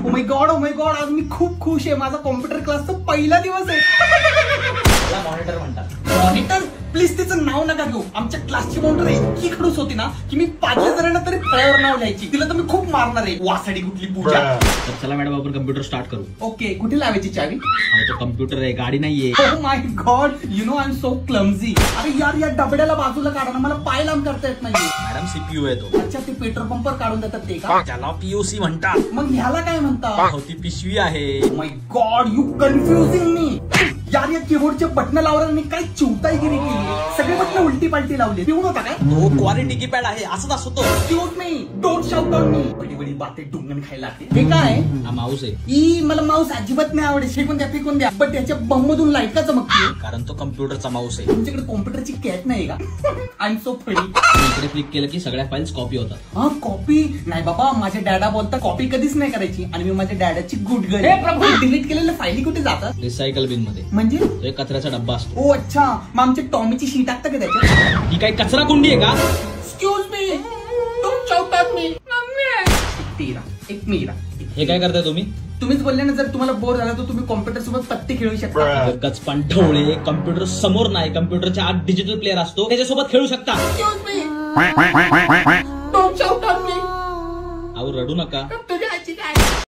O my God आज मी खूप खुश आहे. माझा कॉम्प्युटर क्लासचा पहिला दिवस आहे. मॉनिटर म्हणतात. मॉनिटर? प्लीज तिचं नाव नका घेऊ. आमच्या क्लासची मॉनिटर इतकी खडूस होती ना की मी 5 जणांना तरी फळ्यावर नाव लिहायची. तिला तर मी खूप मारणार आहे. वासडी कुठली पूजा. तर चला मॅडम आपण कम्प्युटर स्टार्ट करू. ओके, कुठे लावायची चावी? तो कम्प्युटर आहे, गाडी नाहीये. Oh my God, you know I am so clumsy. अरे यार, या डबड्याला बाजूला काढा ना, मला पाय लांब करता येत नाही. मॅडम सीपीयू आहे तो. अच्छा, ते पेट्रोल पंपवर काढून देतात ते का? त्याला पीयूसी म्हणतात. मग ह्याला काय म्हणतात? ती पिशवी आहे. माय गॉड, यू कन्फ्युजिंग मी. यार, या कीबोर्डचे बटन लावल्याने मी काय चिवताईगिरी केली. सगळे बटन उलटी पालटी लावली. पिऊन होता काय? तो क्वालिटी कीपॅड आहे, असंच असतो. Excuse me, don't shout on me. बडी बडी बाते डुंगण खायला लागते. हे काय? हा माऊस आहे. ई, मला माऊस अजिबात नाही आवडे. फेकून द्या. पण त्याच्या बंबमधून लाईट का चमकते? कारण तो कम्प्युटरचा माऊस आहे. तुमच्याकडे कॉम्प्युटरची कॅट नाही का? I am so funny. इकडे क्लिक केलं की सगळ्या फाईल्स कॉपी होतात. हा, कॉपी नाही बाबा. माझे डॅडा बोलतात कॉपी कधीच नाही करायची. आणि मी माझ्या डॅडाची गुड गर्ल. डिलीट केलेल्या फायली कुठे जातात? रिसायकल बिन मध्ये. म्हणजे तो एक कचऱ्याचा डब्बा असतो. ओ अच्छा, मग आमच्या टॉमीची शीट टाकता का त्याच्यात? ही काय कचरा कुंडी आहे का? Excuse me, don't shout on मी. एक मीरा. हे काय करताय तुम्ही? तुम्हीच बोलले ना, जर तुम्हाला बोर झाला तर तुम्ही कॉम्प्युटर सोबत पत्ते खेळू शकता. गचपान ढवळे. कम्प्युटर समोर नाही, कम्प्युटरच्या आत डिजिटल प्लेअर असतो, त्याच्यासोबत खेळू शकता. Excuse me, don't shout on मी. अहो रडू नका.